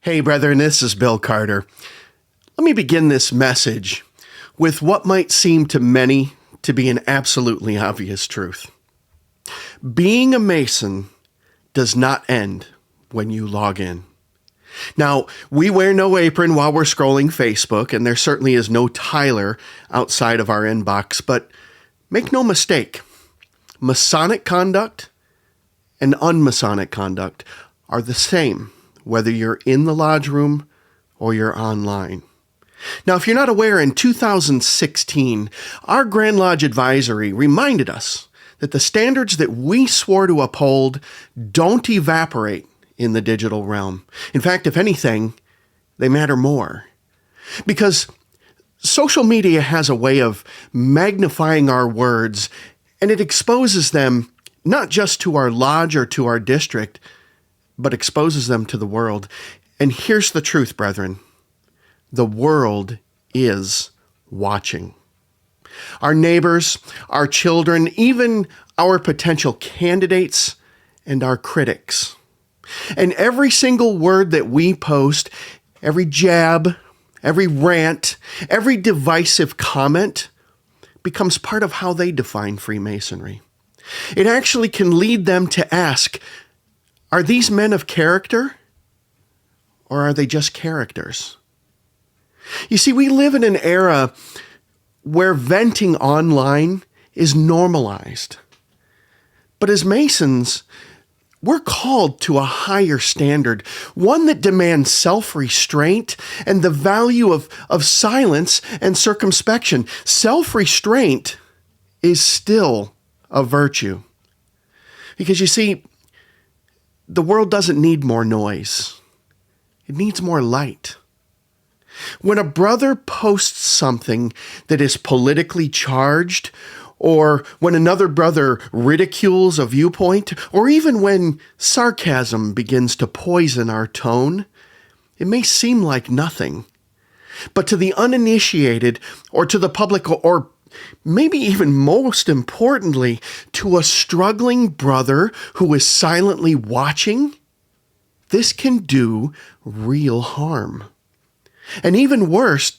Hey, brethren, this is Bill Carter. Let me begin this message with what might seem to many to be an absolutely obvious truth. Being a Mason does not end when you log in. Now, we wear no apron while we're scrolling Facebook, and there certainly is no Tyler outside of our inbox, but make no mistake, Masonic conduct and unmasonic conduct are the same, whether you're in the lodge room or you're online. Now, if you're not aware, in 2016, our Grand Lodge Advisory reminded us that the standards that we swore to uphold don't evaporate in the digital realm. In fact, if anything, they matter more. Because social media has a way of magnifying our words, and it exposes them not just to our lodge or to our district, but exposes them to the world. And here's the truth, brethren. The world is watching. Our neighbors, our children, even our potential candidates, and our critics. And every single word that we post, every jab, every rant, every divisive comment becomes part of how they define Freemasonry. It actually can lead them to ask, are these men of character, or are they just characters? You see, we live in an era where venting online is normalized. But as Masons, we're called to a higher standard, one that demands self-restraint and the value of silence and circumspection. Self-restraint is still a virtue. Because you see, the world doesn't need more noise. It needs more light. When a brother posts something that is politically charged, or when another brother ridicules a viewpoint, or even when sarcasm begins to poison our tone, it may seem like nothing. But to the uninitiated, or to the public, or maybe even most importantly, to a struggling brother who is silently watching, this can do real harm. And even worse,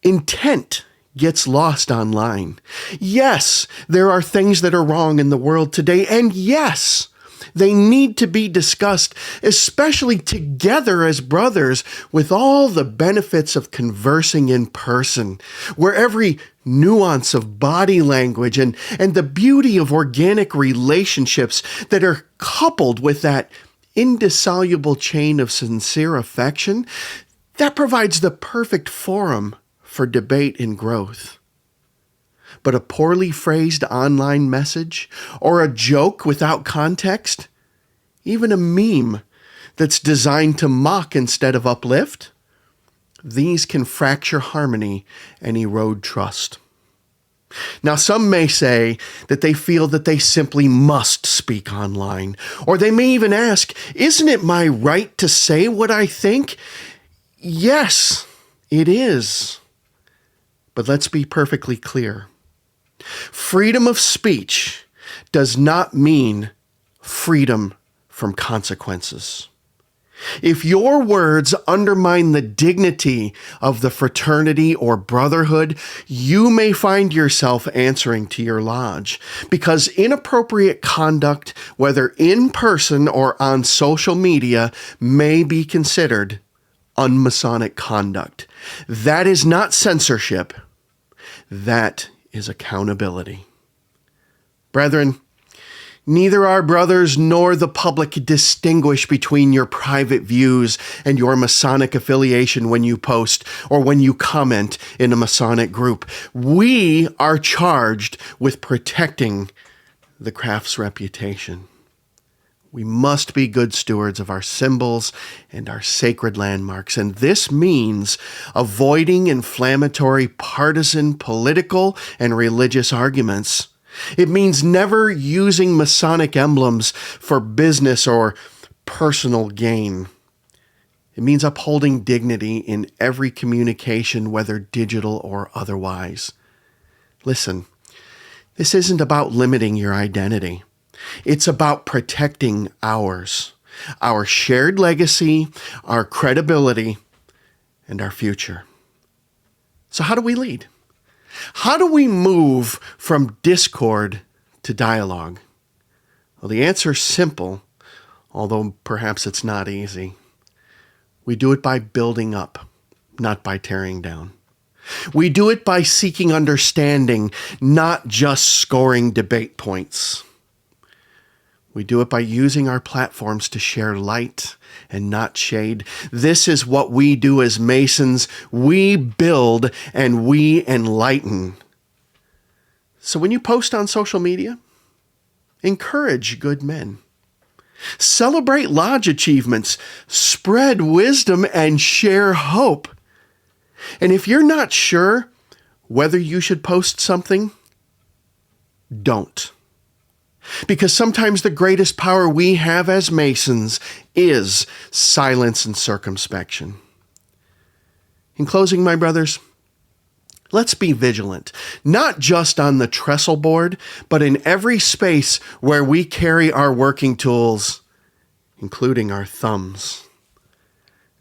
intent gets lost online. Yes, there are things that are wrong in the world today, and yes, they need to be discussed, especially together as brothers, with all the benefits of conversing in person, where every nuance of body language and the beauty of organic relationships that are coupled with that indissoluble chain of sincere affection, that provides the perfect forum for debate and growth. But a poorly phrased online message, or a joke without context, even a meme that's designed to mock instead of uplift, these can fracture harmony and erode trust. Now, some may say that they feel that they simply must speak online, or they may even ask, isn't it my right to say what I think? Yes, it is. But let's be perfectly clear. Freedom of speech does not mean freedom from consequences. If your words undermine the dignity of the fraternity or brotherhood, you may find yourself answering to your lodge, because inappropriate conduct, whether in person or on social media, may be considered unmasonic conduct. That is not censorship. That is accountability. Brethren, neither our brothers nor the public distinguish between your private views and your Masonic affiliation when you post or when you comment in a Masonic group. We are charged with protecting the craft's reputation. We must be good stewards of our symbols and our sacred landmarks, and this means avoiding inflammatory partisan, political, and religious arguments. It means never using Masonic emblems for business or personal gain. It means upholding dignity in every communication, whether digital or otherwise. Listen, this isn't about limiting your identity. It's about protecting ours. our shared legacy, our credibility, and our future. So how do we lead? How do we move from discord to dialogue? Well, the answer is simple, although perhaps it's not easy. We do it by building up, not by tearing down. We do it by seeking understanding, not just scoring debate points. We do it by using our platforms to share light and not shade. This is what we do as Masons. We build and we enlighten. So when you post on social media, encourage good men. Celebrate lodge achievements, spread wisdom, and share hope. And if you're not sure whether you should post something, don't. Because sometimes the greatest power we have as Masons is silence and circumspection. In closing, my brothers, let's be vigilant, not just on the trestle board, but in every space where we carry our working tools, including our thumbs.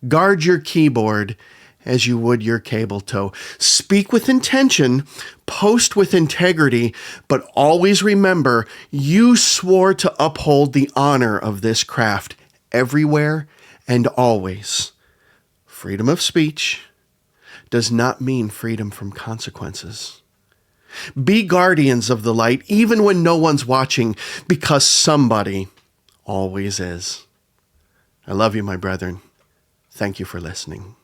Guard your keyboard as you would your cable tow. Speak with intention, post with integrity, but always remember you swore to uphold the honor of this craft everywhere and always. Freedom of speech does not mean freedom from consequences. Be guardians of the light even when no one's watching, because somebody always is. I love you, my brethren. Thank you for listening.